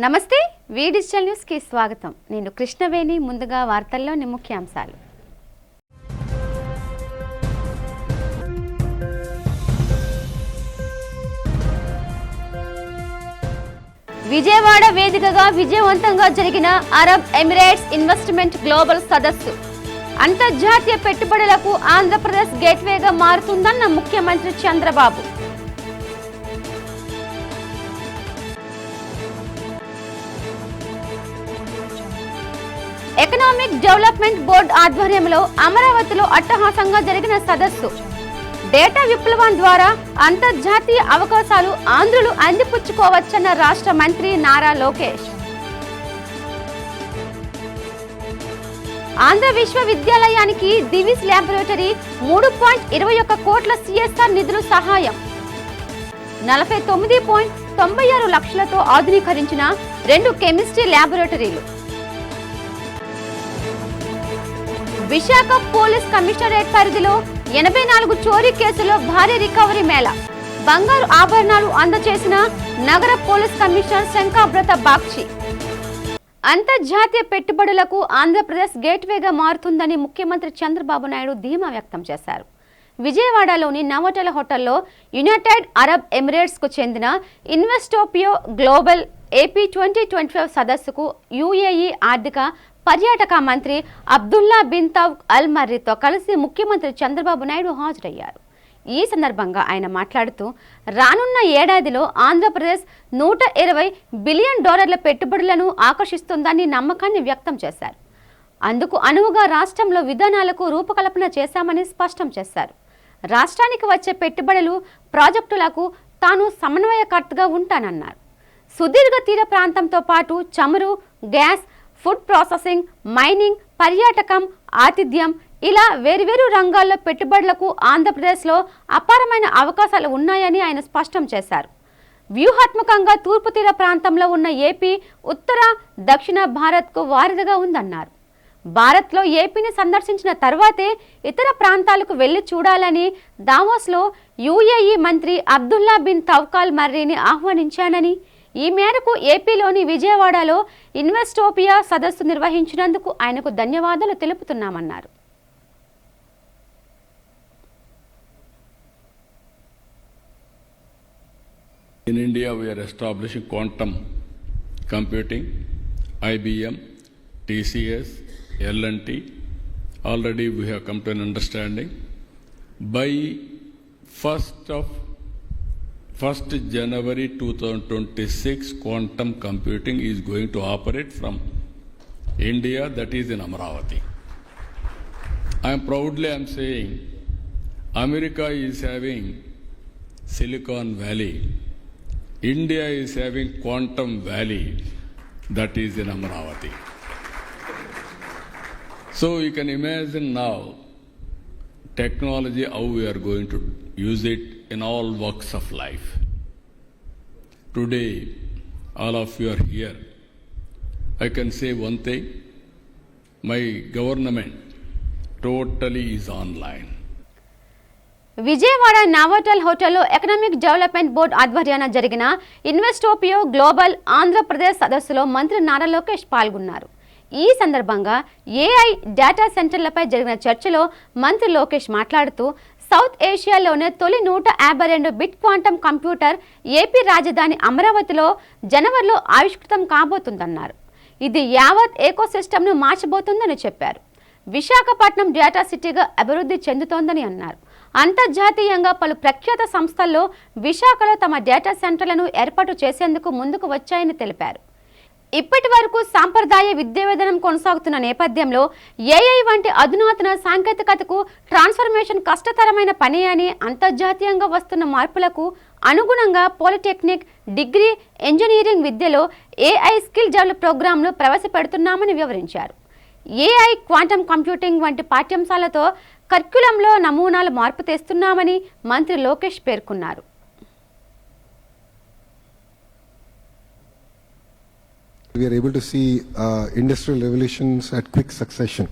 నమస్తే వి digital news కి స్వాగతం. నేను కృష్ణవేణి. ముందుగా వార్తల్లోని ముఖ్యాంశాలు. విజయవాడ వేదికగా విజయవంతంగా జరిగిన అరబ్ ఎమిరేట్స్ ఇన్వెస్ట్మెంట్ గ్లోబల్ సదస్సు అంతర్జాతీయ పెట్టుబడులకు ఆంధ్రప్రదేశ్ గేట్వేగా మారుతుందన్న ముఖ్యమంత్రి చంద్రబాబు. ఎకనామిక్ డెవలప్మెంట్ బోర్డు ఆధ్వర్యంలో అమరావతిలో అట్టహాసంగా జరిగిన సదస్సు డేటా విప్లవం ద్వారా అంతర్జాతీయ అవకాశాలు ఆంధ్రులు అందిపుచ్చుకోవచ్చన్న రాష్ట్ర మంత్రి నారా లోకేష్. ఆంధ్ర విశ్వవిద్యాలయానికి దివిస్ ల్యాబొరేటరీ 3.21 కోట్ల సిఎస్ఆర్ నిధులు సహాయం. 49.96 లక్షలతో ఆధునీకరించిన 2 కెమిస్ట్రీ ల్యాబొరేటరీలు. విశాఖ పోలీస్ కమిషనరేట్ పరిధిలో 84 చోరీ కేసులో భారీ రికవరీ మేళ. బంగారు ఆభరణాలు అందజేసిన నగర పోలీస్ కమిషనర్ శంకాబ్రత బాగ్చి. అంతర్జాతీయ పెట్టుబడులకు ఆంధ్రప్రదేశ్ గేట్వేగా మారుతుందని ముఖ్యమంత్రి చంద్రబాబు నాయుడు ధీమా వ్యక్తం చేశారు. విజయవాడలోని నవోటెల్ హోటల్లో యునైటెడ్ అరబ్ ఎమిరేట్స్కు చెందిన ఇన్వెస్టోపియో గ్లోబల్ ఏపీ 2025 సదస్సుకు యుఏఈ ఆర్థిక పర్యాటక మంత్రి అబ్దుల్లా బిన్ తౌక్ అల్ మర్రీతో కలిసి ముఖ్యమంత్రి చంద్రబాబు నాయుడు హాజరయ్యారు. ఈ సందర్భంగా ఆయన మాట్లాడుతూ రానున్న ఏడాదిలో ఆంధ్రప్రదేశ్ $120 బిలియన్ పెట్టుబడులను ఆకర్షిస్తుందని నమ్మకాన్ని వ్యక్తం చేశారు. అందుకు అనువుగా రాష్ట్రంలో విధానాలకు రూపకల్పన చేశామని స్పష్టం చేశారు. రాష్ట్రానికి వచ్చే పెట్టుబడులు ప్రాజెక్టులకు తాను సమన్వయకర్తగా ఉంటానన్నారు. సుదీర్ఘ తీర ప్రాంతంతో పాటు చమురు, గ్యాస్, ఫుడ్ ప్రాసెసింగ్, మైనింగ్, పర్యాటకం, ఆతిథ్యం ఇలా వేర్వేరు రంగాల్లో పెట్టుబడులకు ఆంధ్రప్రదేశ్లో అపారమైన అవకాశాలు ఉన్నాయని ఆయన స్పష్టం చేశారు. వ్యూహాత్మకంగా తూర్పు తీర ప్రాంతంలో ఉన్న ఏపీ ఉత్తర, దక్షిణ భారత్కు వారధిగా ఉందన్నారు. భారత్లో ఏపీని సందర్శించిన తర్వాతే ఇతర ప్రాంతాలకు వెళ్లి చూడాలని దావోస్లో యుఏఈ మంత్రి అబ్దుల్లా బిన్ తౌక్ అల్ మర్రీని ఆహ్వానించానని, ఈ మేరకు ఏపీలోని విజయవాడలో ఇన్వెస్టోపియా సదస్సు నిర్వహించినందుకు ఆయనకు ధన్యవాదాలు తెలుపుతున్నామన్నారు. In India, we are establishing quantum computing, IBM, TCS, L&T. Already we have come to an understanding. By 1st January 2026, quantum computing is going to operate from India, that is in Amaravati. I am saying, America is having Silicon Valley. India is having Quantum Valley, that is in Amaravati. So you can imagine now technology, how we are going to use it in all walks of life. Today, all of you are here. I can say one thing, my government totally is online. Vijayawada నవోటెల్ హోటల్లో economic development board ఆధ్వర్యాన జరిగిన ఇన్వెస్టోపియో global Andhra Pradesh సదస్సులో మంత్రి నారా లోకేష్ పాల్గొన్నారు. ఈ సందర్భంగా AI data సెంటర్లపై జరిగిన చర్చలో మంత్రి లోకేష్ మాట్లాడుతూ సౌత్ ఏషియాలోనే తొలి 152 బిట్ క్వాంటమ్ కంప్యూటర్ ఏపీ రాజధాని అమరావతిలో జనవరిలో ఆవిష్కృతం కాబోతుందన్నారు. ఇది యావత్ ఎకోసిస్టమ్ను మార్చబోతుందని చెప్పారు. విశాఖపట్నం డేటా సిటీగా అభివృద్ధి చెందుతోందని అన్నారు. అంతర్జాతీయంగా పలు ప్రఖ్యాత సంస్థల్లో విశాఖలో తమ డేటా సెంటర్లను ఏర్పాటు చేసేందుకు ముందుకు వచ్చాయని తెలిపారు. ఇప్పటి వరకు సాంప్రదాయ విద్యా విధానం కొనసాగుతున్న నేపథ్యంలో ఏఐ వంటి అధునాతన సాంకేతికతకు ట్రాన్స్ఫర్మేషన్ కష్టతరమైన పని అని, అంతర్జాతీయంగా వస్తున్న మార్పులకు అనుగుణంగా పాలిటెక్నిక్, డిగ్రీ, ఇంజనీరింగ్ విద్యలో ఏఐ స్కిల్ డెవలప్ ప్రోగ్రాంలు ప్రవేశపెడుతున్నామని వివరించారు. ఏఐ, క్వాంటమ్ కంప్యూటింగ్ వంటి పాఠ్యాంశాలతో కరిక్యులంలో నమూనాల మార్పు తెస్తున్నామని మంత్రి లోకేష్ పేర్కొన్నారు. We are able to see industrial revolutions at quick succession.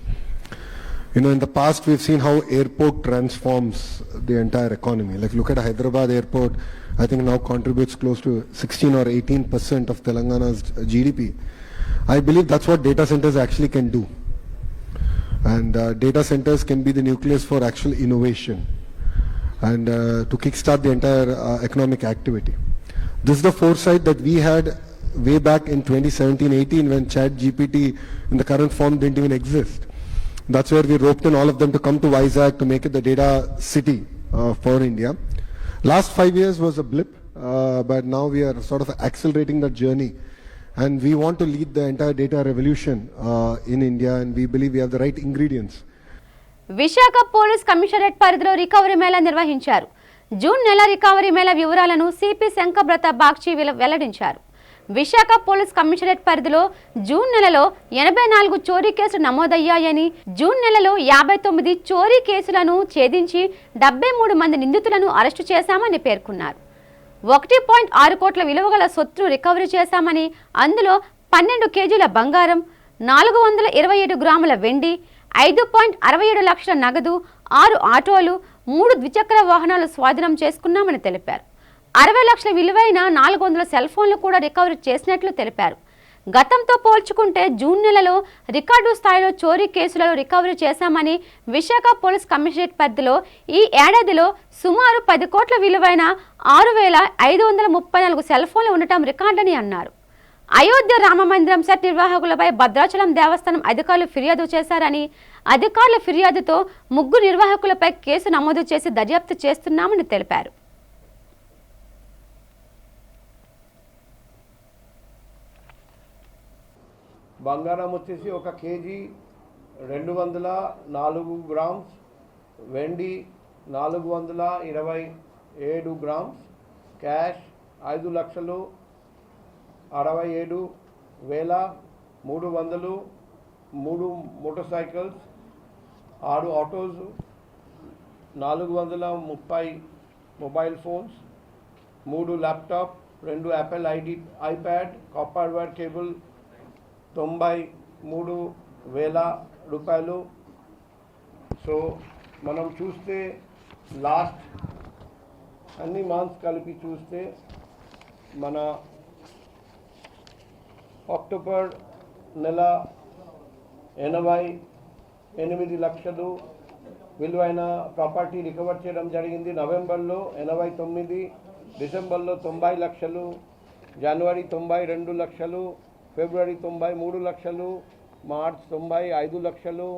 You know, in the past we've seen how airport transforms the entire economy. Like look at Hyderabad airport. I think now contributes close to 16 or 18% of Telangana's GDP. I believe that's what data centers actually can do. And data centers can be the nucleus for actual innovation and to kickstart the entire economic activity. This is the foresight that we had way back in 2017-18 when ChatGPT in the current form didn't even exist. That's where we roped in all of them to come to Vizag to make it the data city for India. Last 5 years was a blip, but now we are sort of accelerating that journey. And we want to lead the entire data revolution in India, and we believe we have the right ingredients. Visakha police commissionerate పరిధిలో recovery Mela నిర్వహించారు. June నెల recovery Mela వివరాలను CP Shankhabrata Bagchi వెల్లడించారు. Visakha police commissionerate పరిధిలో June నెలలో 84 చోరీ కేసులు నమోదయ్యాయని, June నెలలో 59 చోరీ కేసులను ఛేదించి 73 మంది నిందితులను అరెస్టు చేశామని పేర్కొన్నారు. 1.6 కోట్ల విలువగల సొత్తును రికవరీ చేశామని, అందులో 12 కేజీల బంగారం, 427 గ్రాముల వెండి, 5.67 లక్షల నగదు, 6 ఆటోలు, 3 ద్విచక్ర వాహనాలు స్వాధీనం చేసుకున్నామని తెలిపారు. 60 లక్షల విలువైన 400 సెల్ ఫోన్లు కూడా రికవరీ చేసినట్లు తెలిపారు. గతంతో పోల్చుకుంటే జూన్ నెలలో రికార్డు స్థాయిలో చోరీ కేసులలో రికవరీ చేశామని, విశాఖ పోలీస్ కమిషనరేట్ పరిధిలో ఈ ఏడాదిలో సుమారు 10 కోట్ల విలువైన 6,534 సెల్ ఫోన్లు ఉండటం రికార్డని అన్నారు. అయోధ్య రామమందిరం సెట్ నిర్వాహకులపై భద్రాచలం దేవస్థానం అధికారులు ఫిర్యాదు చేశారని, అధికారుల ఫిర్యాదుతో 3 నిర్వాహకులపై కేసు నమోదు చేసి దర్యాప్తు చేస్తున్నామని తెలిపారు. బంగారం వచ్చేసి 1 కేజీ 204 గ్రామ్స్, వెండి 427 grams, cash 5,67,300, 3 motor cycles, 6 autos, 430 mobile phones, 3 laptop, 2 Apple iPad, copper wire cable 93,000 రూపాయలు. సో మనం చూస్తే లాస్ట్ అన్ని మంత్స్ కలిపి చూస్తే మన అక్టోబర్ నెల 88 లక్షలు విలువైన ప్రాపర్టీ రికవర్ చేయడం జరిగింది. నవంబర్లో 89, డిసెంబర్లో 90 లక్షలు, జనవరి 92 లక్షలు, ఫిబ్రవరి 93 లక్షలు, మార్చ్ 95 లక్షలు,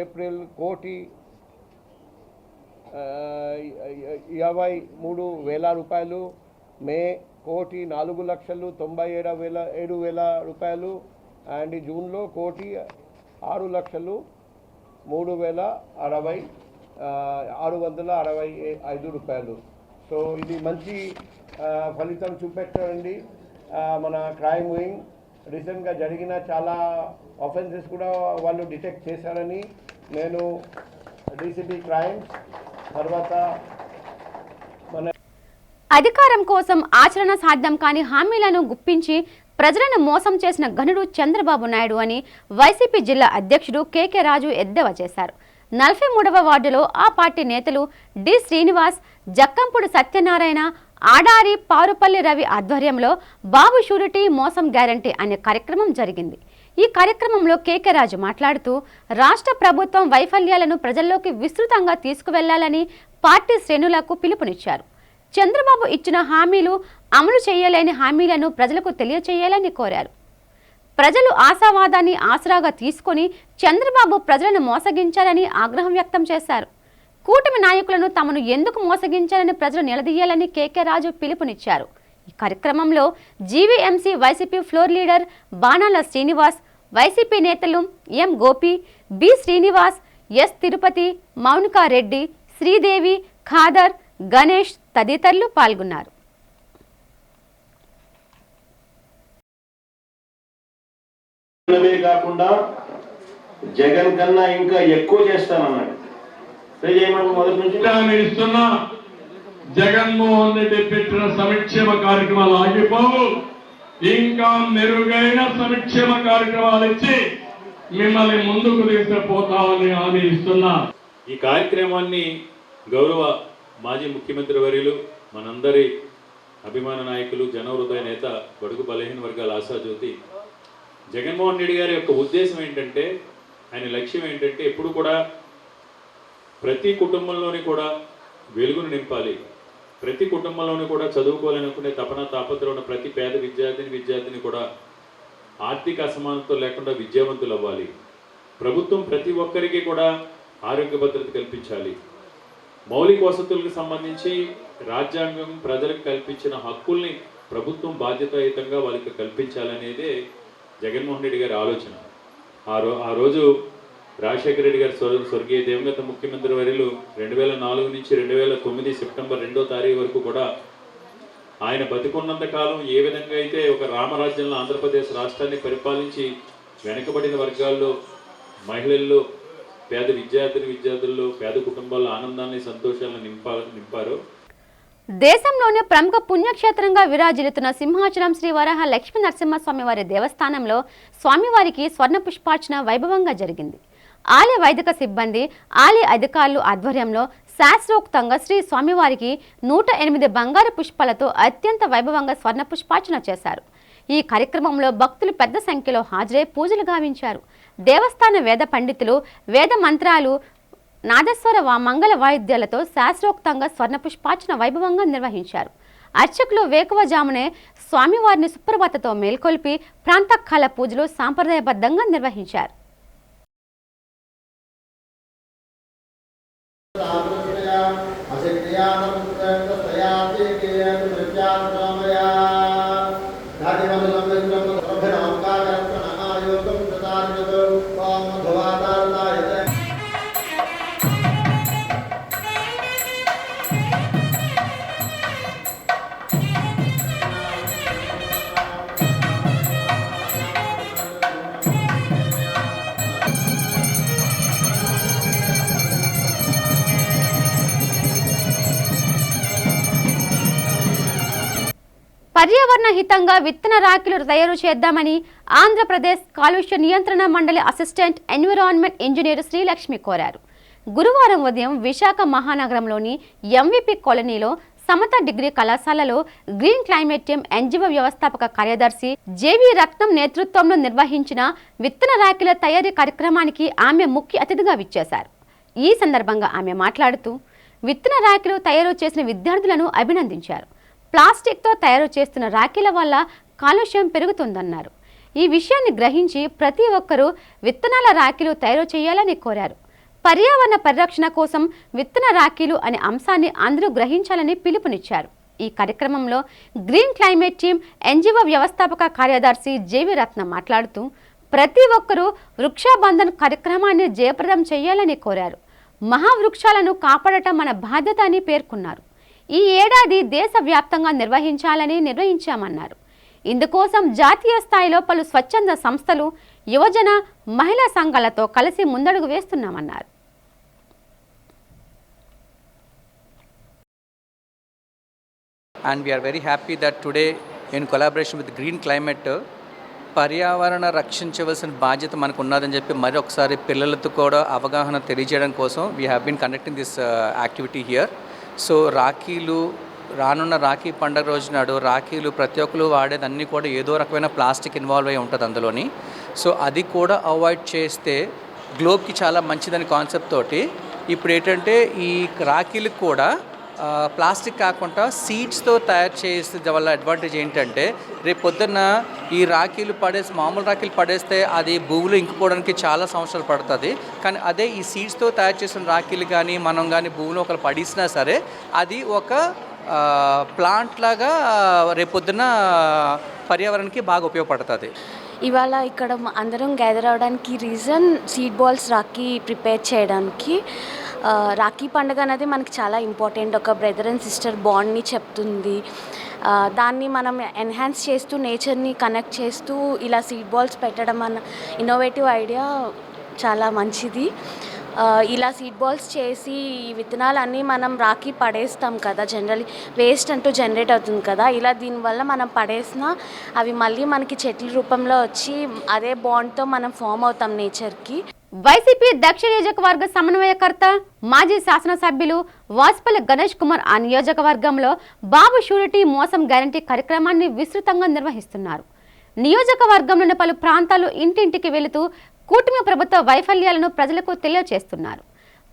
ఏప్రిల్ 1,23,000 రూపాయలు, మే 1,04,97,000 రూపాయలు, అండ్ జూన్లో 1,06,03,665 రూపాయలు. సో ఇది మంచి ఫలితం చూపెట్టారండి. మన క్రైమ్ వింగ్ రీసెంట్గా జరిగిన చాలా ఆఫెన్సెస్ కూడా వాళ్ళు డిటెక్ట్ చేశారని నేను డీసీపీ క్రైమ్స్ తర్వాత మన అధికారం కోసం ఆచరణ సాధ్యం కాని హామీలను గుప్పించి ప్రజలను మోసం చేసిన ఘనుడు చంద్రబాబు నాయుడు అని వైసీపీ జిల్లా అధ్యక్షుడు కేకే రాజు ఎద్దేవా చేశారు. 43వ వార్డులో ఆ పార్టీ నేతలు డి శ్రీనివాస్, జక్కంపూడి సత్యనారాయణ, ఆడారి, పారుపల్లి రవి ఆధ్వర్యంలో బాబు షూరిటీ మోసం గ్యారంటీ అనే కార్యక్రమం జరిగింది. ఈ కార్యక్రమంలో కేకే రాజు మాట్లాడుతూ రాష్ట్ర ప్రభుత్వం వైఫల్యాలను ప్రజల్లోకి విస్తృతంగా తీసుకువెళ్లాలని పార్టీ శ్రేణులకు పిలుపునిచ్చారు. చంద్రబాబు ఇచ్చిన హామీలు అమలు చేయలేని హామీలను ప్రజలకు తెలియచేయాలని కోరారు. ప్రజలు ఆశావాదాన్ని ఆసరాగా తీసుకొని చంద్రబాబు ప్రజలను మోసగించాలని ఆగ్రహం వ్యక్తం చేశారు. కూటమి నాయకులను తమను ఎందుకు మోసగించాలని ప్రజలు నిలదీయాలని కేకే రాజు పిలుపునిచ్చారు. ఈ కార్యక్రమంలో జీవీఎంసీ వైసీపీ ఫ్లోర్ లీడర్ బాణాల శ్రీనివాస్, వైసీపీ నేతలు ఎం గోపి, బి శ్రీనివాస్, ఎస్ తిరుపతి, మౌనికారెడ్డి, శ్రీదేవి, ఖాదర్, గణేష్ తదితరులు పాల్గొన్నారు. కాకుండా జగన్ కన్నా ఇంకా ఎక్కువ చేస్తానన్నాడు. మొదటి నుంచి ఇస్తున్నా జగన్మోహన్ రెడ్డి పెట్టిన సంక్షేమ కార్యక్రమాలు ఆగిపోవు, ఇంకా మెరుగైన సంక్షేమ కార్యక్రమాలు ఇచ్చి మిమ్మల్ని ముందుకు తీసుకుపోతామని హామీ ఇస్తున్నా. ఈ కార్యక్రమాన్ని గౌరవ మాజీ ముఖ్యమంత్రి వర్యులు మనందరి అభిమాన నాయకులు, జనహృదయ నేత, బడుగు బలహీన వర్గాల ఆశాజ్యోతి జగన్మోహన్ రెడ్డి గారి యొక్క ఉద్దేశం ఏంటంటే, ఆయన లక్ష్యం ఏంటంటే ఎప్పుడు కూడా ప్రతి కుటుంబంలోని కూడా వెలుగును నింపాలి, ప్రతి కుటుంబంలోని కూడా చదువుకోవాలనుకునే తపన తాపత్రయం ఉన్న ప్రతి పేద విద్యార్థిని కూడా ఆర్థిక అసమానత లేకుండా విద్యావంతులు అవ్వాలి, ప్రభుత్వం ప్రతి ఒక్కరికి కూడా ఆరోగ్య భద్రత కల్పించాలి, మౌలిక వసతులకు సంబంధించి రాజ్యాంగం ప్రజలకు కల్పించిన హక్కుల్ని ప్రభుత్వం బాధ్యతాయుతంగా వాళ్ళకి కల్పించాలనేదే జగన్మోహన్ రెడ్డి గారి ఆలోచన. ఆ రోజు రాజశేఖర రెడ్డి గారు స్వర్గీయ దివంగత ముఖ్యమంత్రి వర్యులు 2004 నుంచి 2009 సెప్టెంబర్ 2వ తారీఖు వరకు కూడా ఆయన బతికున్నంత కాలం ఏ విధంగా అయితే ఒక రామరాజ్యంలో ఆంధ్రప్రదేశ్ రాష్ట్రాన్ని పరిపాలించి వెనుకబడిన వర్గాల్లో, మహిళల్లో, పేద విద్యార్థుల్లో, పేద కుటుంబాల్లో ఆనందాన్ని, సంతోషాలను నింపారు. దేశంలోనే ప్రముఖ పుణ్యక్షేత్రంగా విరాజిల్లుతున్న సింహాచలం శ్రీ వరాహ లక్ష్మీ నరసింహస్వామి వారి దేవస్థానంలో స్వామివారికి స్వర్ణ పుష్పార్చన వైభవంగా జరిగింది. ఆలయ వైదిక సిబ్బంది, ఆలయ అధికారులు ఆధ్వర్యంలో శాస్త్రోక్తంగా శ్రీ స్వామివారికి 108 బంగారు పుష్పాలతో అత్యంత వైభవంగా స్వర్ణ పుష్పార్చన చేశారు. ఈ కార్యక్రమంలో భక్తులు పెద్ద సంఖ్యలో హాజరై పూజలు గావించారు. దేవస్థాన వేద పండితులు వేద మంత్రాలు, నాదస్వర మంగళ వాయిద్యాలతో శాస్త్రోక్తంగా స్వర్ణ పుష్పార్చన వైభవంగా నిర్వహించారు. అర్చకులు వేకువజామునే స్వామివారిని సుప్రభాతతో మేల్కొల్పి ప్రాంతకాల పూజలు సాంప్రదాయబద్ధంగా నిర్వహించారు. పర్యావరణ హితంగా విత్తన రాఖీలు తయారు చేద్దామని ఆంధ్రప్రదేశ్ కాలుష్య నియంత్రణ మండలి అసిస్టెంట్ ఎన్విరాన్మెంట్ ఇంజనీర్ శ్రీలక్ష్మి కోరారు. గురువారం ఉదయం విశాఖ మహానగరంలోని ఎంవిపి కాలనీలో సమత డిగ్రీ కళాశాలలో గ్రీన్ క్లైమేట్ టీమ్ ఎన్జిఓ వ్యవస్థాపక కార్యదర్శి జేవి రత్నం నేతృత్వంలో నిర్వహించిన విత్తన రాఖీల తయారీ కార్యక్రమానికి ఆమె ముఖ్య అతిథిగా విచ్చేశారు. ఈ సందర్భంగా ఆమె మాట్లాడుతూ విత్తన రాఖీలు తయారు చేసిన విద్యార్థులను అభినందించారు. ప్లాస్టిక్తో తయారు చేస్తున్న రాఖీల వల్ల కాలుష్యం పెరుగుతుందన్నారు. ఈ విషయాన్ని గ్రహించి ప్రతి ఒక్కరూ విత్తనాల రాఖీలు తయారు చేయాలని కోరారు. పర్యావరణ పరిరక్షణ కోసం విత్తన రాఖీలు అనే అంశాన్ని అందరూ గ్రహించాలని పిలుపునిచ్చారు. ఈ కార్యక్రమంలో గ్రీన్ క్లైమేట్ టీమ్ ఎన్జిఓ వ్యవస్థాపక కార్యదర్శి జేవి రత్నం మాట్లాడుతూ ప్రతి ఒక్కరూ వృక్షాబంధన్ కార్యక్రమాన్ని జయప్రదం చేయాలని కోరారు. మహావృక్షాలను కాపాడటం మన బాధ్యత అని పేర్కొన్నారు. ఈ ఏడాది దేశవ్యాప్తంగా నిర్వహించామన్నారు. ఇందుకోసం జాతీయ స్థాయిలో పలు స్వచ్ఛంద సంస్థలు, యువజన, మహిళా సంఘాలతో కలిసి ముందడుగు వేస్తున్నామన్నారు. And we are very happy that today in collaboration with Green Climate పర్యావరణ రక్షించవలసిన బాధ్యత మనకు ఉన్నదని చెప్పి మరొకసారి పిల్లలతో కూడా అవగాహన తెలియజేయడం కోసం we have been conducting this activity here. So రాఖీలు, రానున్న రాఖీ పండుగ రోజు నాడు రాఖీలు ప్రతి ఒక్కరు వాడేదన్నీ కూడా ఏదో రకమైన ప్లాస్టిక్ ఇన్వాల్వ్ అయి ఉంటుంది అందులోని. సో అది కూడా అవాయిడ్ చేస్తే గ్లోబ్కి చాలా మంచిదని కాన్సెప్ట్ తోటి ఇప్పుడు ఏంటంటే ఈ రాఖీలకు కూడా ప్లాస్టిక్ కాకుండా సీడ్స్తో తయారు చేసే వల్ల అడ్వాంటేజ్ ఏంటంటే రేపు పొద్దున్న ఈ రాఖీలు మామూలు రాఖీలు పడేస్తే అది భూమిలో ఇంకిపోవడానికి చాలా సంవత్సరాలు పడుతుంది. కానీ అదే ఈ సీడ్స్తో తయారు చేసిన రాఖీలు కానీ మనం కానీ భూమిలో ఒకరు పడేసినా సరే అది ఒక ప్లాంట్ లాగా రేపొద్దున పర్యావరణానికి బాగా ఉపయోగపడుతుంది. ఇవాళ ఇక్కడ అందరం గ్యాదర్ అవడానికి reason seed balls Rakhi prepare చేయడానికి. రాఖీ పండుగ అనేది మనకి చాలా ఇంపార్టెంట్. ఒక బ్రదర్ అండ్ సిస్టర్ బాండ్ని చెప్తుంది. దాన్ని మనం ఎన్హాన్స్ చేస్తూ నేచర్ని కనెక్ట్ చేస్తూ ఇలా సీడ్ బాల్స్ పెట్టడం అన్న ఇన్నోవేటివ్ ఐడియా చాలా మంచిది. ఇలా సీడ్ బాల్స్ చేసి ఈ విత్తనాలన్నీ మనం రాఖీ పడేస్తాం కదా, జనరల్లీ వేస్ట్ అంటూ జనరేట్ అవుతుంది కదా. ఇలా దీనివల్ల మనం పడేసినా అవి మళ్ళీ మనకి చెట్ల రూపంలో వచ్చి అదే బాండ్తో మనం ఫామ్ అవుతాం నేచర్కి. వైసీపీ దక్షిణ నియోజకవర్గ సమన్వయకర్త మాజీ శాసనసభ్యులు వాసుపల్లి గణేష్ కుమార్ ఆ నియోజకవర్గంలో బాబు షూరిటీ మోసం గ్యారంటీ కార్యక్రమాన్ని విస్తృతంగా నిర్వహిస్తున్నారు. నియోజకవర్గంలోని పలు ప్రాంతాలు ఇంటింటికి వెళుతూ కూటమి ప్రభుత్వ వైఫల్యాలను ప్రజలకు తెలియజేస్తున్నారు.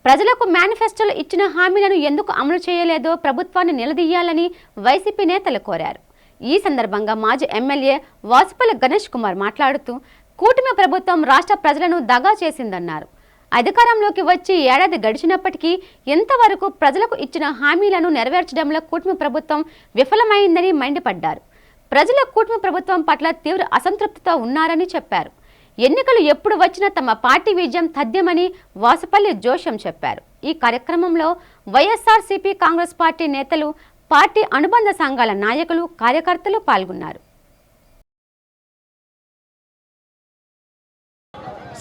ప్రజలకు మేనిఫెస్టోలో ఇచ్చిన హామీలను ఎందుకు అమలు చేయలేదో ప్రభుత్వాన్ని నిలదీయాలని వైసీపీ నేతలు కోరారు. ఈ సందర్భంగా మాజీ ఎమ్మెల్యే వాసుపల్లి గణేష్ కుమార్ మాట్లాడుతూ కూటమి ప్రభుత్వం రాష్ట్ర ప్రజలను దగా చేసిందన్నారు. అధికారంలోకి వచ్చి ఏడాది గడిచినప్పటికీ ఎంతవరకు ప్రజలకు ఇచ్చిన హామీలను నెరవేర్చడంలో కూటమి ప్రభుత్వం విఫలమైందని మండిపడ్డారు. ప్రజల కూటమి ప్రభుత్వం పట్ల తీవ్ర అసంతృప్తితో ఉన్నారని చెప్పారు. ఎన్నికలు ఎప్పుడు వచ్చినా తమ పార్టీ విజయం తథ్యమని వాసుపల్లి జోషం చెప్పారు. ఈ కార్యక్రమంలో వైఎస్ఆర్సీపీ కాంగ్రెస్ పార్టీ నేతలు, పార్టీ అనుబంధ సంఘాల నాయకులు, కార్యకర్తలు పాల్గొన్నారు.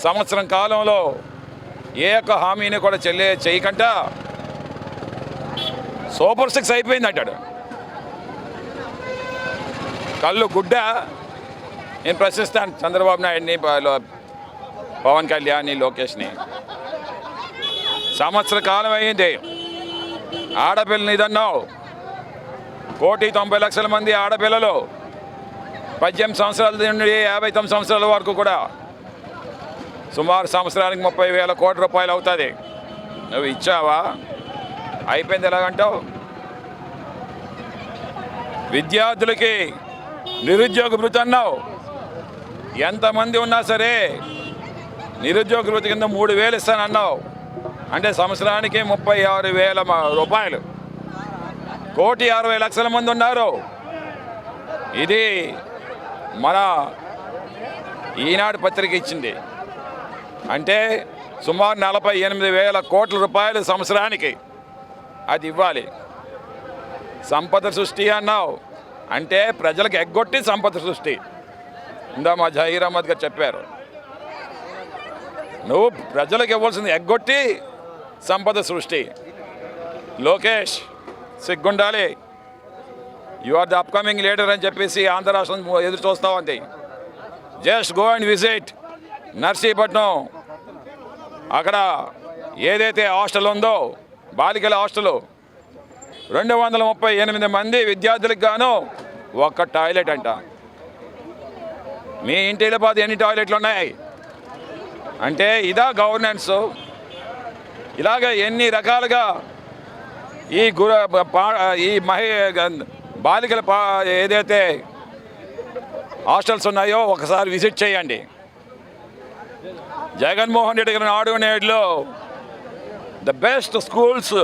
సంవత్సరం కాలంలో ఏ ఒక్క హామీని కూడా చేయకుండా సూపర్ 6 అయిపోయింది అంటాడు. కళ్ళు గుడ్డ. నేను ప్రశ్నిస్తాను చంద్రబాబు నాయుడిని, పవన్ కళ్యాణ్ని, లోకేష్ని. సంవత్సర కాలం అయ్యింది. ఆడపిల్లని ఇదన్నావు. 1,90,00,000 మంది ఆడపిల్లలు 18 సంవత్సరాల నుండి 59 సంవత్సరాల వరకు కూడా సుమారు సంవత్సరానికి 30,000 కోట్ల రూపాయలు అవుతుంది. నువ్వు ఇచ్చావా? అయిపోయింది ఎలాగంటావు? విద్యార్థులకి నిరుద్యోగ భృతి అన్నావు. ఎంతమంది ఉన్నా సరే నిరుద్యోగ భృతి కింద 3,000 ఇస్తానన్నావు. అంటే సంవత్సరానికి 36,000 రూపాయలు. 1,60,00,000 మంది ఉన్నారు. ఇది మన ఈనాడు పత్రిక ఇచ్చింది. అంటే సుమారు 48,000 కోట్ల రూపాయలు సంవత్సరానికి అది ఇవ్వాలి. సంపద సృష్టి అన్నావు. అంటే ప్రజలకు ఎగ్గొట్టి సంపద సృష్టి. ఇందా మా జహీర్ అహ్మద్ గారు చెప్పారు. నువ్వు ప్రజలకు ఇవ్వాల్సింది ఎగ్గొట్టి సంపద సృష్టి. లోకేష్ సిగ్గుండాలి. You are the upcoming leader అని చెప్పేసి ఆంధ్ర రాష్ట్రం ఎదురు చూస్తూ ఉంది. Just go and visit Narsipatnam. అక్కడ ఏదైతే హాస్టల్ ఉందో, బాలికల హాస్టల్, 238 మంది విద్యార్థులకు గాను ఒక్క టాయిలెట్ అంట. మీ ఇంటిలో పాటు ఎన్ని టాయిలెట్లు ఉన్నాయి? అంటే ఇదా గవర్నెన్స్? ఇలాగ ఎన్ని రకాలుగా ఈ బాలికల ఏదైతే హాస్టల్స్ ఉన్నాయో ఒకసారి విజిట్ చేయండి. జగన్మోహన్ రెడ్డి గారి నాడు నేడులో the best schools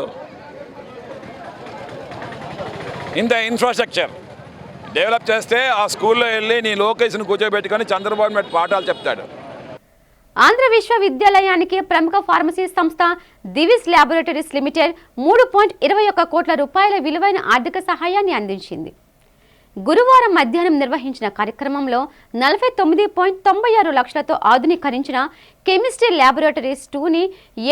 in the infrastructure develop చేస్తే ఆ స్కూల్లో వెళ్ళి నీ లొకేషన్ కూర్చోబెట్టుకొని చంద్రబాబు నాయుడు పాఠాలు చెప్తాడు. ఆంధ్ర విశ్వవిద్యాలయానికి ప్రముఖ ఫార్మసీ సంస్థ దివిస్ ల్యాబొరేటరీస్ లిమిటెడ్ 3.21 కోట్ల రూపాయల విలువైన ఆర్థిక సహాయాన్ని అందించింది. గురువారం మధ్యాహ్నం నిర్వహించిన కార్యక్రమంలో 49.96 లక్షలతో ఆధునీకరించిన కెమిస్ట్రీ ల్యాబొరేటరీస్ 2ని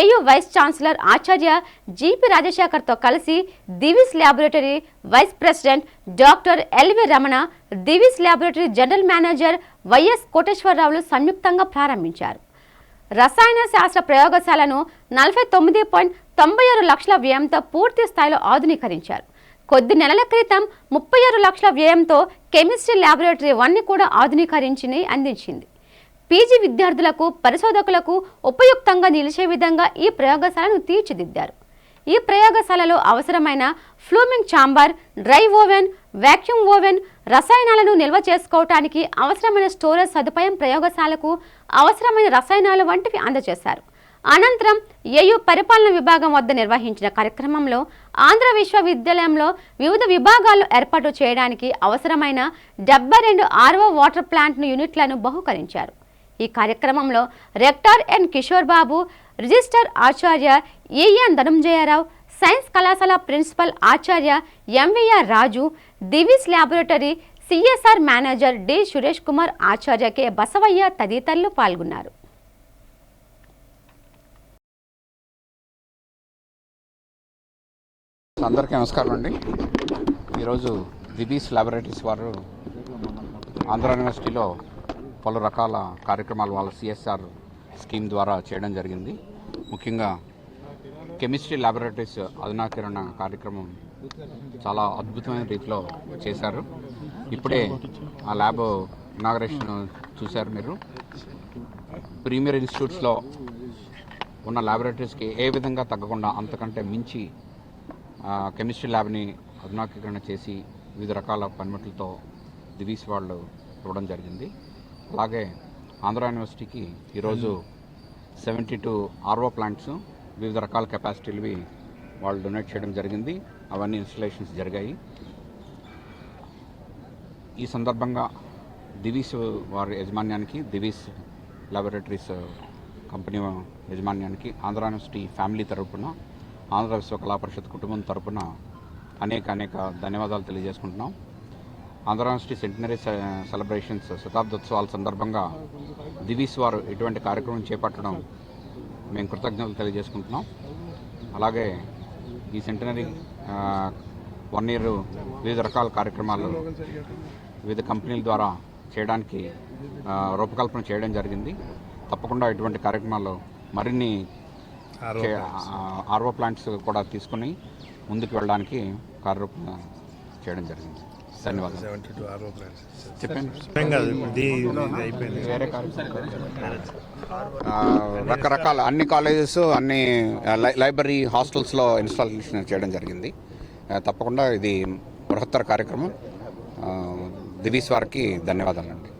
ఏయూ వైస్ ఛాన్సలర్ ఆచార్య జీపీ రాజశేఖర్తో కలిసి Divis laboratory vice president doctor LV Ramana, Divis laboratory general manager YS కోటేశ్వరరావులు సంయుక్తంగా ప్రారంభించారు. రసాయన శాస్త్ర ప్రయోగశాలను 49.96 లక్షల వ్యయంతో పూర్తి స్థాయిలో ఆధునీకరించారు. కొద్ది నెలల క్రితం 36 లక్షల వ్యయంతో కెమిస్ట్రీ ల్యాబొరేటరీ 1ని కూడా ఆధునీకరించి అందించింది. పీజీ విద్యార్థులకు, పరిశోధకులకు ఉపయుక్తంగా నిలిచే విధంగా ఈ ప్రయోగశాలను తీర్చిదిద్దారు. ఈ ప్రయోగశాలలో అవసరమైన fuming chamber, dry oven, vacuum oven, రసాయనాలను నిల్వ చేసుకోవటానికి అవసరమైన స్టోరేజ్ సదుపాయం, ప్రయోగశాలకు అవసరమైన రసాయనాలు వంటివి అందజేశారు. అనంతరం ఏయూ పరిపాలన విభాగం వద్ద నిర్వహించిన కార్యక్రమంలో ఆంధ్ర విశ్వవిద్యాలయంలో వివిధ విభాగాలు ఏర్పాటు చేయడానికి అవసరమైన 72 RO వాటర్ ప్లాంట్ యూనిట్లను బహుకరించారు. ఈ కార్యక్రమంలో rector N Kishore Babu, registrar ఆచార్య ఏఎన్ ధనంజయరావు, సైన్స్ కళాశాల ప్రిన్సిపల్ ఆచార్య MVR Raju, Divis laboratory CSR manager D Suresh Kumar, ఆచార్య కె బసవయ్య తదితరులు పాల్గొన్నారు. అందరికీ నమస్కారం అండి. ఈరోజు దివిస్ ల్యాబొరేటరీస్ వారు ఆంధ్ర యూనివర్సిటీలో పలు రకాల కార్యక్రమాలు వాళ్ళ సిఎస్ఆర్ స్కీమ్ ద్వారా చేయడం జరిగింది. ముఖ్యంగా కెమిస్ట్రీ ల్యాబొరేటరీస్ అధునాకరణ కార్యక్రమం చాలా అద్భుతమైన రీతిలో చేశారు. ఇప్పుడే ఆ ల్యాబ్ ఇనాగరేషన్ చూశారు మీరు. ప్రీమియర్ ఇన్స్టిట్యూట్స్లో ఉన్న ల్యాబొరేటరీస్కి ఏ విధంగా తగ్గకుండా అంతకంటే మించి కెమిస్ట్రీ ల్యాబ్ని అధునాకీకరణ చేసి వివిధ రకాల పనిముట్లతో దివీస్ వాళ్ళు ఇవ్వడం జరిగింది. అలాగే ఆంధ్ర యూనివర్సిటీకి ఈరోజు 72 ఆర్ఓ ప్లాంట్స్ వివిధ రకాల కెపాసిటీలవి వాళ్ళు డొనేట్ చేయడం జరిగింది. అవన్నీ ఇన్స్టలేషన్స్ జరిగాయి. ఈ సందర్భంగా దివీస్ వారి యజమాన్యానికి, దివీస్ ల్యాబొరేటరీస్ కంపెనీ యజమాన్యానికి ఆంధ్ర యూనివర్సిటీ ఫ్యామిలీ తరపున, ఆంధ్ర విశ్వకళా పరిషత్ కుటుంబం తరపున అనేక ధన్యవాదాలు తెలియజేసుకుంటున్నాం. ఆంధ్ర యూనివర్సిటీ సెంటినరీ సెలబ్రేషన్స్ శతాబ్దోత్సవాల సందర్భంగా దివీస్ వారు ఇటువంటి కార్యక్రమం చేపట్టడం మేము కృతజ్ఞతలు తెలియజేసుకుంటున్నాం. అలాగే ఈ సెంటినరీ 1 year వివిధ రకాల కార్యక్రమాలు వివిధ కంపెనీల ద్వారా చేయడానికి రూపకల్పన చేయడం జరిగింది. తప్పకుండా ఇటువంటి కార్యక్రమాలు మరిన్ని ఆర్ఓ ప్లాంట్స్ కూడా తీసుకుని ముందుకు వెళ్ళడానికి కార్యరూపణ చేయడం జరిగింది. ధన్యవాదాలు. రకరకాల అన్ని కాలేజెస్, అన్ని లైబ్రరీ, హాస్టల్స్లో ఇన్స్టాలేషన్ చేయడం జరిగింది. తప్పకుండా ఇది బృహత్తర కార్యక్రమం. దివీస్ వారికి ధన్యవాదాలండి.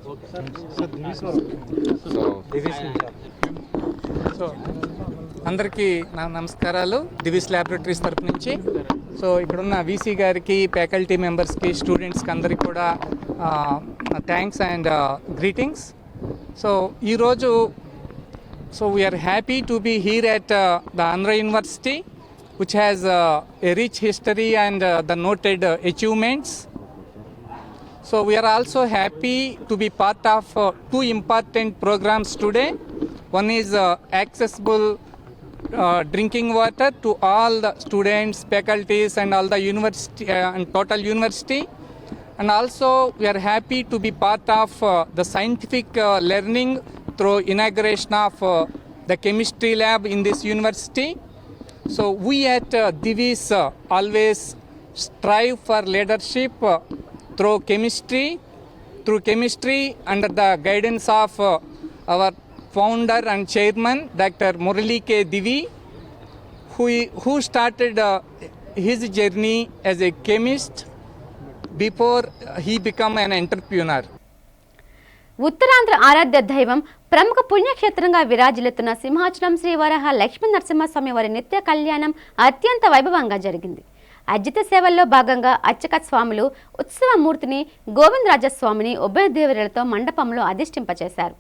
అందరికీ నా నమస్కారాలు. దివీస్ ల్యాబొరేటరీస్ తరపు నుంచి. సో ఇక్కడున్న వీసీ గారికి, ఫ్యాకల్టీ మెంబర్స్కి, స్టూడెంట్స్కి అందరికీ కూడా థ్యాంక్స్ అండ్ గ్రీటింగ్స్. సో ఈరోజు we are happy to be here at the Andhra university which has a rich history and the noted achievements. So we are also happy to be part of 2 important programs today. One is accessible drinking water to all the students, faculties and all the university and total university. And also we are happy to be part of the scientific learning through inauguration of the chemistry lab in this university. So we at Divis always strive for leadership through chemistry under the guidance of our founder and chairman Dr. Murali K. Divi, who started his journey as a chemist before he became an entrepreneur. Uttarandhra ఆరాధ్య దైవం, ప్రముఖ పుణ్యక్షేత్రంగా విరాజిల్లుతున్న సింహాచలం శ్రీ వరాహ లక్ష్మీ నరసింహస్వామి వారి నిత్య కళ్యాణం అత్యంత వైభవంగా జరిగింది. అర్జిత సేవల్లో భాగంగా అర్చక స్వాములు ఉత్సవమూర్తిని గోవిందరాజస్వామిని ఉభయ దేవతలతో మండపంలో అధిష్ఠింపచేశారు.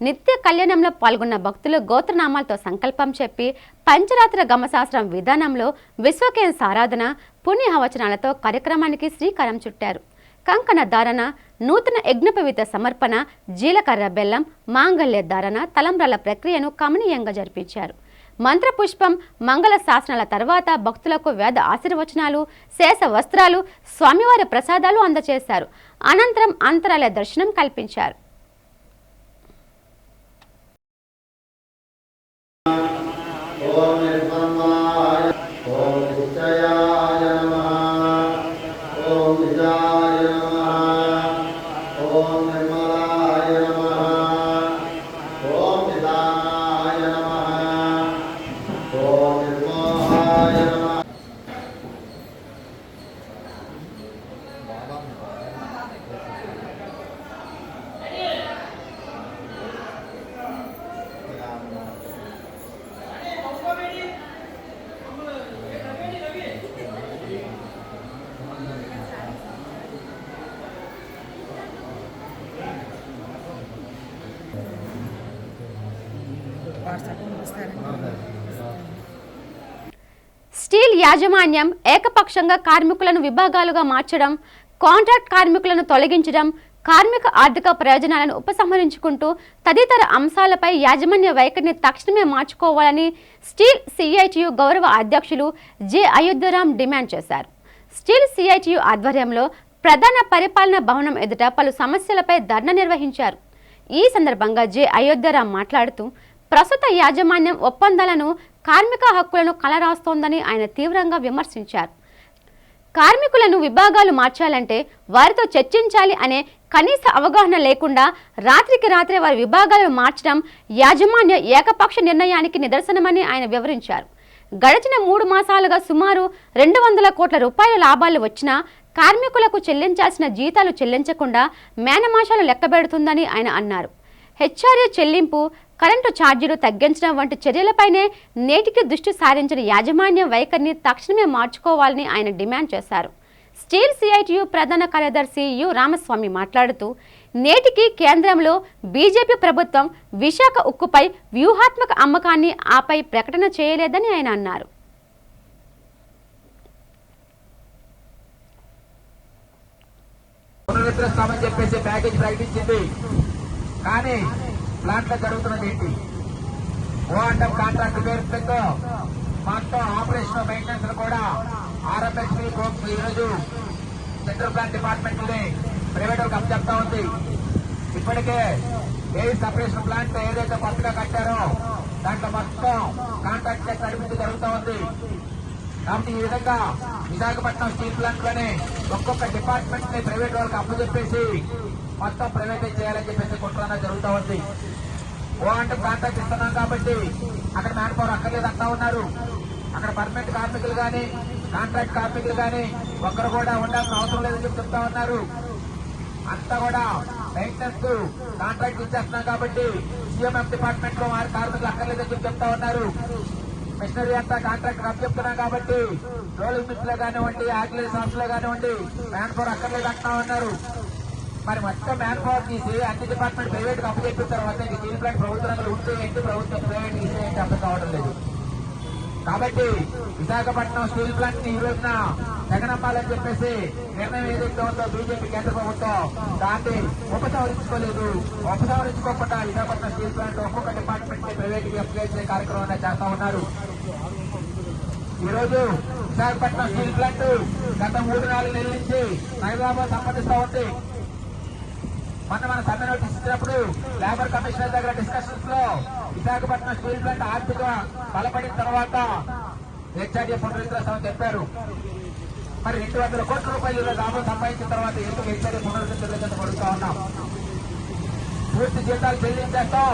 నిత్య కళ్యాణంలో పాల్గొన్న భక్తులు గోత్రనామాలతో సంకల్పం చెప్పి పంచరాత్ర గమశాస్త్రం విధానంలో విశ్వకేన సారాధన, పుణ్యహవచనాలతో కార్యక్రమానికి శ్రీకారం చుట్టారు. కంకణ ధారణ, నూతన యజ్ఞపవిత సమర్పణ, జీలకర్ర బెల్లం, మాంగళ్య ధారణ, తలంబ్రాల ప్రక్రియను కమనీయంగా జరిపించారు. మంత్రపుష్పం, మంగళ శాసనాల తర్వాత భక్తులకు వేద ఆశీర్వచనాలు, శేష వస్త్రాలు, స్వామివారి ప్రసాదాలు అందజేశారు. అనంతరం అంతరాలయ దర్శనం కల్పించారు. స్టీల్ యాజమాన్యం ఏకపక్షంగా కార్మికులను విభాగాలుగా మార్చడం, కాంట్రాక్ట్ కార్మికులను తొలగించడం, కార్మిక ఆర్థిక ప్రయోజనాలను ఉపసంహరించుకుంటూ తదితర అంశాలపై యాజమాన్య వైఖరిని తక్షణమే మార్చుకోవాలని స్టీల్ సిఐటియు గౌరవ అధ్యక్షులు జె అయోధ్యరాం డిమాండ్ చేశారు. స్టీల్ సిఐటియు ఆధ్వర్యంలో ప్రధాన పరిపాలనా భవనం ఎదుట పలు సమస్యలపై ధర్నా నిర్వహించారు. ఈ సందర్భంగా జె అయోధ్యరాం మాట్లాడుతూ ప్రస్తుత యాజమాన్యం ఒప్పందాలను కార్మిక హక్కులను కలరాస్తోందని ఆయన తీవ్రంగా విమర్శించారు. కార్మికులను విభాగాలు మార్చాలంటే వారితో చర్చించాలి అనే కనీస అవగాహన లేకుండా రాత్రికి రాత్రే వారి విభాగాలను మార్చడం యాజమాన్య ఏకపక్ష నిర్ణయానికి నిదర్శనమని ఆయన వివరించారు. గడిచిన 3 మాసాలుగా సుమారు 200 కోట్ల రూపాయల లాభాలు వచ్చినా కార్మికులకు చెల్లించాల్సిన జీతాలు చెల్లించకుండా మేనమాషాలు లెక్కబెడుతుందని ఆయన అన్నారు. హెచ్ఆర్ఏ చెల్లింపు, కరెంటు ఛార్జీలు తగ్గించడం వంటి చర్యలపైనే నేటికి దృష్టి సారించిన యాజమాన్య వైఖరిని తక్షణమే మార్చుకోవాలని ఆయన డిమాండ్ చేశారు. స్టీల్ సిఐటియు ప్రధాన కార్యదర్శి యు రామస్వామి మాట్లాడుతూ, నేటికి కేంద్రంలో బీజేపీ ప్రభుత్వం విశాఖ ఉక్కుపై వ్యూహాత్మక అమ్మకాన్ని ఆపై ప్రకటన చేయలేదని ఆయన అన్నారు. పునరుద్ధరిస్తామని చెప్పేసి ప్యాకేజ్ ప్రకటించింది. కానీ ప్లాంట్లో జరుగుతున్నది ఏంటి? ఓ&M కాంట్రాక్ట్ పేరుతో మొత్తం ఆపరేషన్ మెయింటెనెన్స్ కూడా ఆర్ఎంఎస్పీ ఈరోజు సెంట్రల్ ప్లాంట్ డిపార్ట్మెంట్ ప్రైవేట్ వాళ్ళకి అప్పచెప్తా ఉంది. ఇప్పటికే ఏ సపరేషన్ ప్లాంట్ ఏదైతే కొత్తగా కట్టారో దాంట్లో మొత్తం కాంట్రాక్ట్ చేసి నడిపించి జరుగుతూ ఉంది. కాబట్టి ఈ విధంగా విశాఖపట్నం స్టీల్ ప్లాంట్ లోనే ఒక్కొక్క డిపార్ట్మెంట్ ని ప్రైవేట్ వాళ్ళకి అప్పచెప్పేసి మొత్తం ప్రైవేటైజ్ చేయాలని చెప్పేసి కుట్రన జరుగుతూ ఉంది. ఓ&M కాంట్రాక్ట్ ఇస్తున్నాం కాబట్టి అక్కడ మ్యాన్ పవర్ అక్కర్లేదు అంటా ఉన్నారు. అక్కడ పర్మనెంట్ కార్మికులు కానీ కాంట్రాక్ట్ కార్మికులు కానీ ఒక్కరు కూడా ఉండాల్సిన అవసరం లేదని చెప్పి చెప్తా ఉన్నారు. అంతా కూడా మెయింటెనెన్స్ కాంట్రాక్ట్ ఇచ్చేస్తున్నాం కాబట్టి సీఎంఎం డిపార్ట్మెంట్ లో వారి కార్మికులు అక్కర్లేదని చెప్పి చెప్తా ఉన్నారు. మిషనరీ అంతా కాంట్రాక్ట్ అప్ చెప్తున్నాం కాబట్టి రోలింగ్ మిల్స్ లో కానివ్వండి, ఆర్టిలరీ షాప్స్ లో కానివ్వండి మ్యాన్ పవర్ అక్కర్లేదు అంటా ఉన్నారు. మరి మొత్తం మ్యాన్ పవర్ తీసి అన్ని డిపార్ట్మెంట్ ప్రైవేట్ గా అప్పచెప్పిన తర్వాత స్టీల్ ప్లాంట్ ప్రభుత్వంలో ఉంటే ఏంటి, ప్రభుత్వం ప్రైవేట్ ఇస్తే ఏంటి అర్థం కావడం లేదు. కాబట్టి విశాఖపట్నం స్టీల్ ప్లాంట్ ని ఈ రోజున జగనమ్మాలని చెప్పేసి నిర్ణయం ఏదైతే ఉందో బీజేపీ కేంద్ర ప్రభుత్వం దాన్ని ఉపసంహరించుకోలేదు. ఉపసంహరించుకోకుండా విశాఖపట్నం స్టీల్ ప్లాంట్ ఒక్కొక్క డిపార్ట్మెంట్ ని ప్రైవేట్ కి అప్లై చేసే కార్యక్రమం చేస్తా ఉన్నారు. ఈ రోజు విశాఖపట్నం స్టీల్ ప్లాంట్ గత 3-4 నెలల నుంచి హైదరాబాద్ సంబంధిస్తా ఉంది. మన సమ్మె నోటీస్ ఇచ్చినప్పుడు లేబర్ కమిషనర్ దగ్గర డిస్కషన్స్ లో విశాఖపట్నం స్టీల్ ప్లాంట్ ఆర్థిక బలపడిన తర్వాత హెచ్ఆర్ఏ పునరుద్ధరిస్తామని చెప్పారు. మరి 200 కోట్ల రూపాయలు లాభం సంపాదించిన తర్వాత ఎందుకు హెచ్ఆర్ఏ పునరుద్ధరించలేదని అడుగుతా ఉన్నాం. పూర్తి జీతాలు చెల్లించేస్తాం.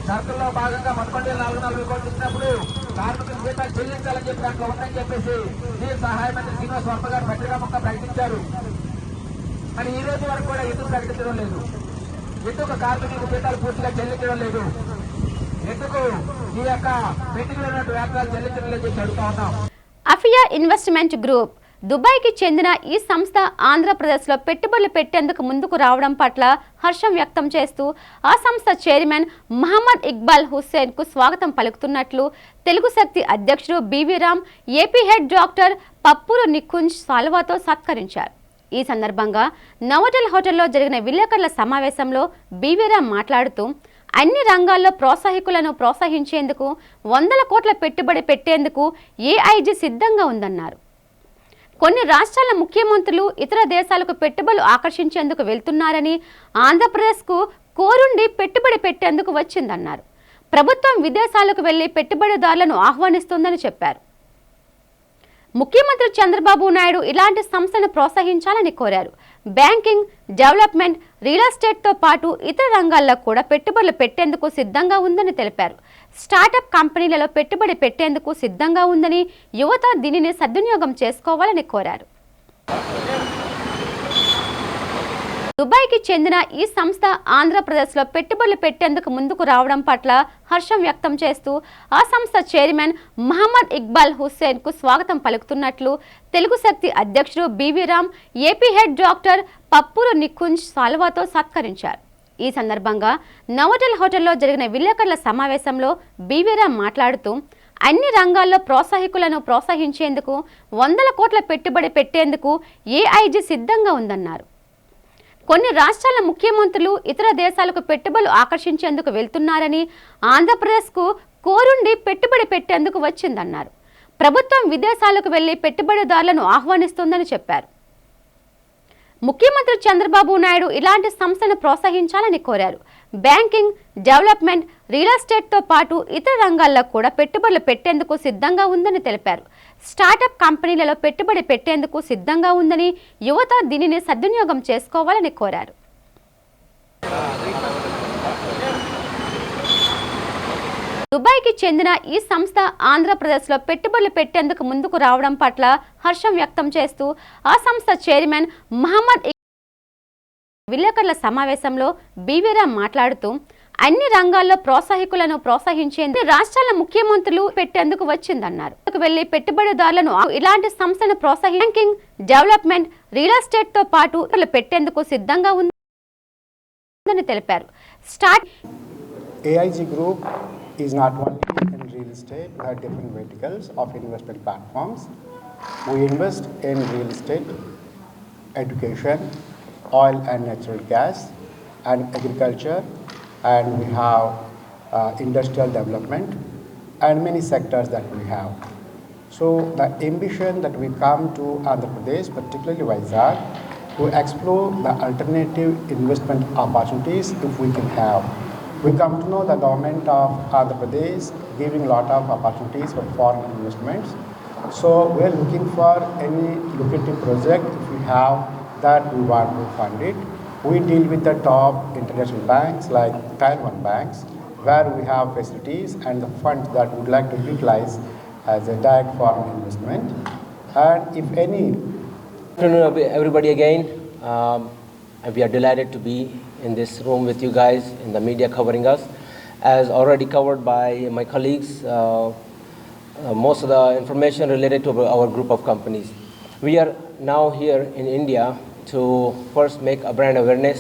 షరతుల్లో భాగంగా 11,440 కోట్లు ఇచ్చినప్పుడు కార్మికుల జీతాలు చెల్లించాలని చెప్పి దాంట్లో ఉందని చెప్పేసి నీటి సహాయ మంత్రి శ్రీనివాస్ వర్మ గారు పత్రికా ముఖంగా ప్రకటించారు. మరి ఈ రోజు వరకు కూడా ఎందుకు ప్రకటించడం లేదు? ఎందుకు కార్మికులకు జీతాలు పూర్తిగా చెల్లించడం లేదు? ఎందుకు ఈ యొక్క పెండింగ్ లో ఉన్న వేతనాలు చెల్లించడం లేదు చెప్పి అడుగుతా ఉన్నాం. అఫియా ఇన్వెస్ట్మెంట్ గ్రూప్ దుబాయ్కి చెందిన ఈ సంస్థ ఆంధ్రప్రదేశ్లో పెట్టుబడులు పెట్టేందుకు ముందుకు రావడం పట్ల హర్షం వ్యక్తం చేస్తూ ఆ సంస్థ చైర్మన్ మహమ్మద్ ఇక్బాల్ హుస్సేన్కు స్వాగతం పలుకుతున్నట్లు తెలుగు శక్తి అధ్యక్షుడు BV Ram, AP head doctor Pappuru Nikunj సాల్వాతో సత్కరించారు. ఈ సందర్భంగా నవోటల్ హోటల్లో జరిగిన విలేకరుల సమావేశంలో బివి రామ్ మాట్లాడుతూ, అన్ని రంగాల్లో ప్రోత్సాహకులను ప్రోత్సహించేందుకు 100 కోట్ల పెట్టుబడి పెట్టేందుకు ఏఐజీ సిద్ధంగా ఉందన్నారు. కొన్ని రాష్ట్రాల ముఖ్యమంత్రులు ఇతర దేశాలకు పెట్టుబడులు ఆకర్షించేందుకు వెళ్తున్నారని, ఆంధ్రప్రదేశ్కు కోరుండి పెట్టుబడి పెట్టేందుకు వచ్చిందన్నారు. ప్రభుత్వం విదేశాలకు వెళ్లి పెట్టుబడిదారులను ఆహ్వానిస్తుందని చెప్పారు. ముఖ్యమంత్రి చంద్రబాబు నాయుడు ఇలాంటి సంస్థను ప్రోత్సహించాలని కోరారు. బ్యాంకింగ్, డెవలప్మెంట్, రియల్ ఎస్టేట్తో పాటు ఇతర రంగాల్లో కూడా పెట్టుబడులు పెట్టేందుకు సిద్ధంగా ఉందని తెలిపారు. స్టార్టప్ కంపెనీలలో పెట్టుబడి పెట్టేందుకు సిద్ధంగా ఉందని, యువత దీనిని సద్వినియోగం చేసుకోవాలని కోరారు. దుబాయ్కి చెందిన ఈ సంస్థ ఆంధ్రప్రదేశ్లో పెట్టుబడులు పెట్టేందుకు ముందుకు రావడం పట్ల హర్షం వ్యక్తం చేస్తూ ఆ సంస్థ చైర్మన్ మహమ్మద్ ఇక్బాల్ హుస్సేన్కు స్వాగతం పలుకుతున్నట్లు తెలుగు శక్తి అధ్యక్షుడు BV Ram, AP head doctor Pappuru Nikunj సాల్వాతో సత్కరించారు. ఈ సందర్భంగా నవోటల్ హోటల్లో జరిగిన విలేకరుల సమావేశంలో బివి రామ్ మాట్లాడుతూ, అన్ని రంగాల్లో ప్రోత్సాహకులను ప్రోత్సహించేందుకు 100 కోట్ల పెట్టుబడి పెట్టేందుకు ఏఐజీ సిద్ధంగా ఉందన్నారు. కొన్ని రాష్ట్రాల ముఖ్యమంత్రులు ఇతర దేశాలకు పెట్టుబడులు ఆకర్షించేందుకు వెళ్తున్నారని, ఆంధ్రప్రదేశ్కు కోరుండి పెట్టుబడి పెట్టేందుకు వచ్చిందన్నారు. ప్రభుత్వం విదేశాలకు వెళ్లి పెట్టుబడిదారులను ఆహ్వానిస్తుందని చెప్పారు. ముఖ్యమంత్రి చంద్రబాబు నాయుడు ఇలాంటి సంస్థను ప్రోత్సహించాలని కోరారు. బ్యాంకింగ్, డెవలప్మెంట్, రియల్ ఎస్టేట్తో పాటు ఇతర రంగాల్లో కూడా పెట్టుబడులు పెట్టేందుకు సిద్ధంగా ఉందని తెలిపారు. స్టార్టప్ కంపెనీలలో పెట్టుబడి పెట్టేందుకు సిద్ధంగా ఉందని, యువత దీనిని సద్వినియోగం చేసుకోవాలని కోరారు. దుబాయ్కి చెందిన ఈ సంస్థ ఆంధ్రప్రదేశ్లో పెట్టుబడులు పెట్టేందుకు ముందుకు రావడం పట్ల హర్షం వ్యక్తం చేస్తూ ఆ సంస్థ చైర్మన్ మహమ్మద్ విలేకరుల సమావేశంలో బీవీరామ్ మాట్లాడుతూ అన్ని రంగాల్లో ప్రోత్సాహకులను ప్రోత్సహించేందుకు రాష్ట్రాల ముఖ్యమంత్రులు పెట్టేందుకు వచ్చిందన్నారు. వెళ్లి పెట్టుబడిదారులను ఇలాంటి సంస్థను బ్యాంకింగ్, డెవలప్మెంట్, రియల్ ఎస్టేట్తో పాటు పెట్టేందుకు సిద్ధంగా ఉందని తెలిపారు. AIG Group is not only in real estate, we have different verticals of investment platforms. We invest in real estate, education, oil and natural gas, and agriculture, and we have industrial development and many sectors that we have. So the ambition that we come to Andhra Pradesh, particularly Vizag, to explore the alternative investment opportunities if we can have. We come to know the government of Andhra Pradesh giving a lot of opportunities for foreign investments. So we are looking for any lucrative project. If we have that, we want to fund it. We deal with the top international banks like Tier 1 banks, where we have facilities and the funds that we would like to utilize as a direct foreign investment. And if any... Good afternoon, everybody again. We are delighted to be in this room with you guys in the media covering us. As already covered by my colleagues, most of the information related to our group of companies. We are now here in India to first make a brand awareness.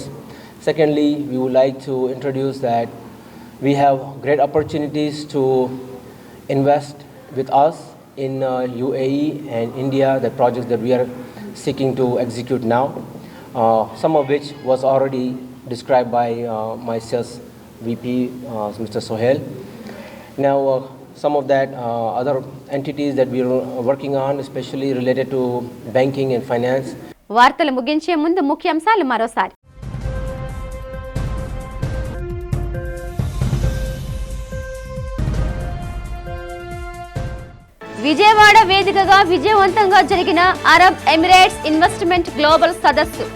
Secondly, we would like to introduce that we have great opportunities to invest with us in UAE and India, the projects that we are seeking to execute now. Some of which was already described by my sales VP, Mr. Sohail. Now, some of that other entities that we are working on, especially related to banking and finance. వార్తలు ముగించే ముందు ముఖ్యాంశాలు మరోసారి. విజయవాడ వేదికగా విజయవంతంగా జరిగిన Arab Emirates investment global సదస్సు.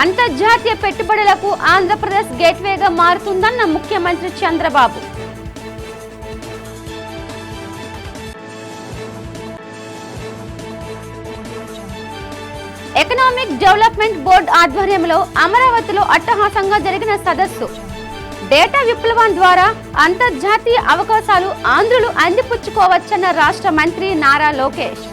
అంతర్జాతీయ పెట్టుబడులకు ఆంధ్రప్రదేశ్ గేట్వేగా మారుతుందన్న ముఖ్యమంత్రి చంద్రబాబు. ఎకనామిక్ డెవలప్మెంట్ బోర్డు ఆధ్వర్యంలో అమరావతిలో అట్టహాసంగా జరిగిన సదస్సు. డేటా విప్లవం ద్వారా అంతర్జాతీయ అవకాశాలు ఆంధ్రులు అందిపుచ్చుకోవచ్చన్న రాష్ట్ర మంత్రి నారా లోకేష్.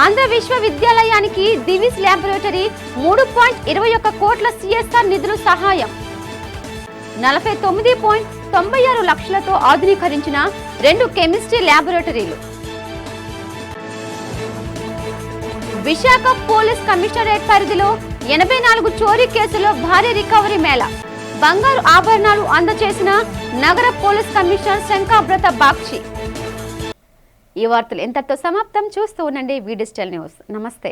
ఆంధ్ర విశ్వవిద్యాలయానికి దివిస్ ల్యాబొరేటరీ 3.21 కోట్ల CSR నిధులు సహాయం. 49.96 లక్షలతో ఆధునీకరించిన 2 కెమిస్ట్రీ ల్యాబొరేటరీలు. విశాఖ పోలీస్ కమిషనరేట్ పరిధిలో 84 చోరీ కేసులో భారీ రికవరీ మేళ. బంగారు ఆభరణాలు అందజేసిన నగర పోలీస్ కమిషనర్ శంకాబ్రత బాగ్చి. ఈ వార్తలు ఇంతటితో సమాప్తం. చూస్తూ ఉండండి వి డిజిటల్ న్యూస్. నమస్తే.